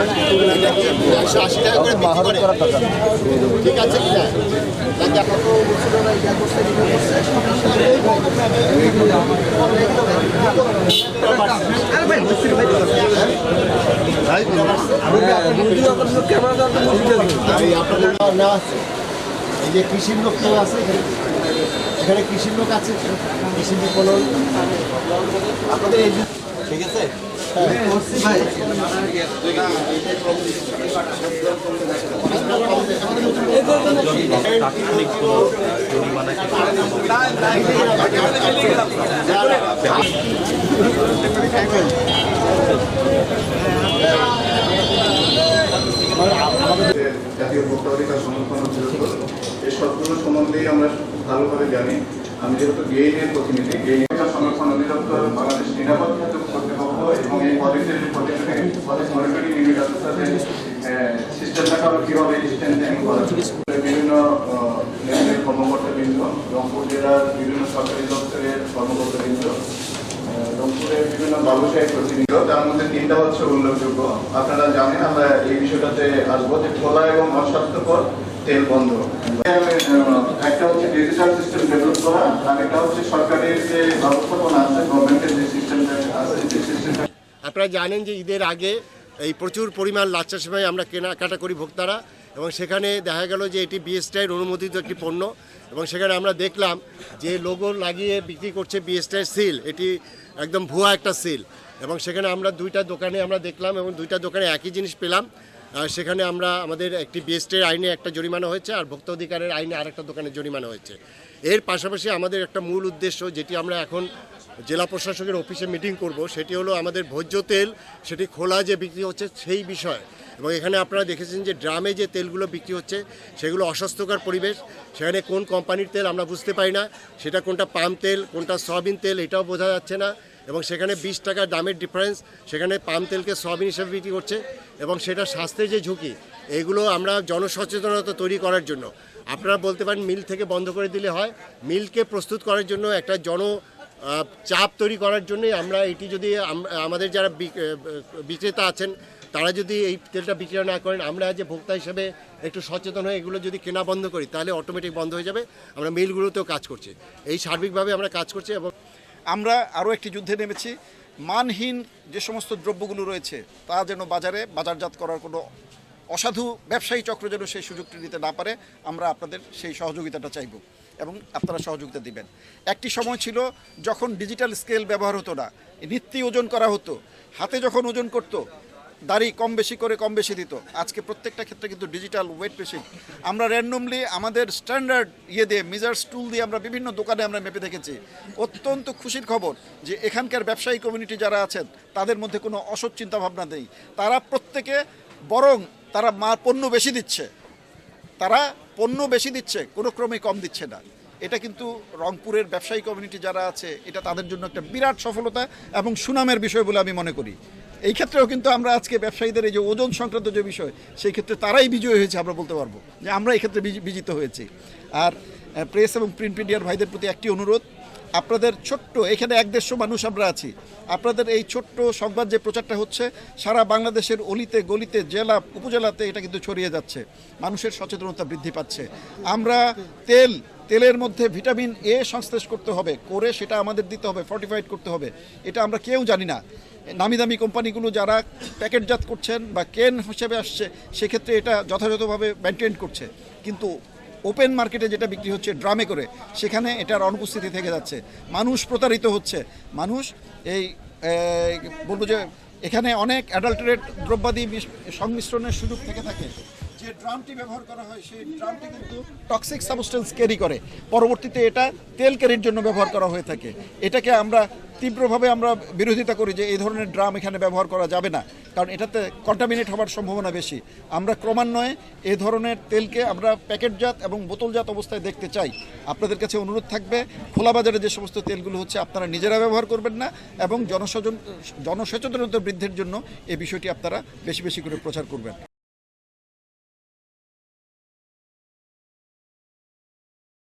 180 টাকা করে বিক্রি করে। ঠিক আছে কি না? এই যে কৃষির লোক তো আছে এখানে কৃষির লোক আছে, কৃষি বিপণন আপনাদের এই ঠিক আছে। জাতীয় ভোক্তা অধিকার সংরক্ষণ অধিদপ্তর এই সবগুলো সম্বন্ধেই আমরা ভালোভাবে জানি। আমি যেহেতু গেইনের প্রতিনিধি, গেইন সংরক্ষণ অধিদপ্তর বাংলাদেশ নিরাপদ খাদ্য কর্তৃপক্ষ এবং এই পলিসির মনিটরিং ইউনিট আছে তাদের সিস্টেম দেখা হলো কীভাবে স্ট্রেনথেনিং করা বিভিন্ন লেভেলের কর্মকর্তাবৃন্দ, রংপুর জেলার বিভিন্ন সরকারি দপ্তরের কর্মকর্তাবৃন্দ, রংপুরের বিভিন্ন ব্যবসায়িক প্রতিনিধি, তার মধ্যে 3টা হচ্ছে উল্লেখযোগ্য। আপনারা জানেন আমরা এই বিষয়টাতে আসবো যে খোলা এবং অস্বাস্থ্যকর তেল বন্ধ। একটা হচ্ছে ডিজিটাল সিস্টেম ডেভেলপ করা, আর একটা হচ্ছে সরকারের যে ব্যবস্থাপনা আছে, গভর্নমেন্টের যে সিস্টেমটা আছে সেই সিস্টেমটা। আপনারা জানেন যে ঈদের আগে এই প্রচুর পরিমাণ লাচ্ছা সেমাই আমরা কেনাকাটা করি ভোক্তারা, এবং সেখানে দেখা গেল যে এটি বিএসটিআইয়ের অনুমোদিত একটি পণ্য, এবং সেখানে আমরা দেখলাম যে লোগো লাগিয়ে বিক্রি করছে বিএসটিআইয়ের সিল, এটি একদম ভুয়া একটা সিল। এবং সেখানে আমরা 2টা দোকানে আমরা দেখলাম এবং 2টা দোকানে একই জিনিস পেলাম। সেখানে আমরা আমাদের একটি বিএসটিআইয়ের আইনে একটা জরিমানা হয়েছে আর ভোক্তা অধিকারের আইনে আরেকটা দোকানে জরিমানা হয়েছে। এর পাশাপাশি আমাদের একটা মূল উদ্দেশ্য, যেটি আমরা এখন জেলা প্রশাসকের অফিসে মিটিং করব, সেটি হলো আমাদের ভোজ্য তেল সেটি খোলা যে বিক্রি হচ্ছে সেই বিষয়। এবং এখানে আপনারা দেখেছেন যে ড্রামে যে তেলগুলো বিক্রি হচ্ছে সেগুলো অস্বাস্থ্যকর পরিবেশ, সেখানে কোন কোম্পানির তেল আমরা বুঝতে পারি না, সেটা কোনটা পাম তেল কোনটা সয়াবিন তেল এটাও বোঝা যাচ্ছে না, এবং সেখানে 20 টাকা দামের ডিফারেন্স, সেখানে পাম তেলকে সয়াবিন হিসেবে বিক্রি করছে, এবং সেটা স্বাস্থ্যের যে ঝুঁকি, এগুলো আমরা জনসচেতনতা তৈরি করার জন্য আপনারা বলতে পারেন মিল থেকে বন্ধ করে দিলে হয়, মিলকে প্রস্তুত করার জন্য একটা চাপ তৈরি করার জন্যই আমরা এটি যদি আমাদের যারা বিক্রেতা আছেন তারা যদি এই তেলটা বিক্রি না করেন, আমরা যে ভোক্তা হিসেবে একটু সচেতন হয়ে এগুলো যদি কেনা বন্ধ করি তাহলে অটোমেটিক বন্ধ হয়ে যাবে। আমরা মিলগুলোতেও কাজ করছি, এই সার্বিকভাবে আমরা কাজ করছি। এবং আমরা আরও একটি যুদ্ধে নেমেছি, মানহীন যে সমস্ত দ্রব্যগুলো রয়েছে তা যেন বাজারজাত করার কোনো অসাধু ব্যবসায়ী চক্র যেন সেই সুযোগটি নিতে না পারে। আমরা আপনাদের সেই সহযোগিতাটা চাইব এবং আপনারা সহযোগিতা দিবেন। একটি সময় ছিল যখন ডিজিটাল স্কেল ব্যবহার হতো না, নিত্যি ওজন করা হতো, হাতে যখন ওজন করতো দাড়ি কম বেশি দিত। আজকে প্রত্যেকটা ক্ষেত্রে কিন্তু ডিজিটাল ওয়েট মেশিন। আমরা র্যান্ডমলি আমাদের স্ট্যান্ডার্ড দিয়ে মেজার্স টুল দিয়ে আমরা বিভিন্ন দোকানে আমরা মেপে দেখেছি। অত্যন্ত খুশির খবর যে এখানকার ব্যবসায়ী কমিউনিটি যারা আছেন তাদের মধ্যে কোনো অসৎ চিন্তাভাবনা নেই। তারা প্রত্যেকে বরং তারা পণ্য বেশি দিচ্ছে, কোনো ক্রমে কম দিচ্ছে না। এটা কিন্তু রংপুরের ব্যবসায়ী কমিউনিটি যারা আছে এটা তাদের জন্য একটা বিরাট সফলতা এবং সুনামের বিষয় বলে আমি মনে করি। এই ক্ষেত্রেও কিন্তু আমরা আজকে ব্যবসায়ীদের এই যে ওজন সংক্রান্ত যে বিষয়, সেই ক্ষেত্রে তারাই বিজয়ী হয়েছে, আমরা বলতে পারবো যে আমরা এই ক্ষেত্রে বিজিত হয়েছি। আর প্রেস এবং প্রিন্ট মিডিয়ার ভাইদের প্রতি একটি অনুরোধ, আপনাদের ছোট্ট এখানে 1-150 মানুষ আমরা আছি, আপনাদের এই ছোট্ট সংবাদ যে প্রচারটা হচ্ছে সারা বাংলাদেশের অলিতে গলিতে জেলা উপজেলাতে এটা কিন্তু ছড়িয়ে যাচ্ছে, মানুষের সচেতনতা বৃদ্ধি পাচ্ছে। আমরা তেলের মধ্যে ভিটামিন এ সংশ্লেষ করতে হবে, করে সেটা আমাদের দিতে হবে, ফর্টিফাইড করতে হবে, এটা আমরা কেউ জানি না। নামি দামি কোম্পানিগুলো যারা প্যাকেটজাত করছেন বা কেন হিসেবে আসছে সেক্ষেত্রে এটা যথাযথভাবে মেনটেন করছে, কিন্তু ওপেন মার্কেটে যেটা বিক্রি হচ্ছে ড্রামে করে সেখানে এটার অনুপস্থিতি থেকে যাচ্ছে, মানুষ প্রতারিত হচ্ছে। মানুষ বলবো যে এখানে অনেক অ্যাডাল্টারেট দ্রব্যাদি সংমিশ্রণের সুযোগ থেকে থাকে। যে ড্রামটি ব্যবহার করা হয় সেই ড্রামটি কিন্তু টক্সিক সাবস্টেন্স ক্যারি করে, পরবর্তীতে এটা তেল ক্যারির জন্য ব্যবহার করা হয়ে থাকে। এটাকে আমরা তীব্রভাবে আমরা বিরোধিতা করি যে এই ধরনের ড্রাম এখানে ব্যবহার করা যাবে না, কারণ এটাতে কন্টামিনেট হওয়ার সম্ভাবনা বেশি। আমরা ক্রমান্বয়ে এই ধরনের তেলকে আমরা প্যাকেটজাত এবং বোতলজাত অবস্থায় দেখতে চাই। আপনাদের কাছে অনুরোধ থাকবে, খোলা বাজারে যে সমস্ত তেলগুলো হচ্ছে আপনারা নিজেরা ব্যবহার করবেন না, এবং জনসচেতনতা বৃদ্ধির জন্য এই বিষয়টি আপনারা বেশি করে প্রচার করবেন।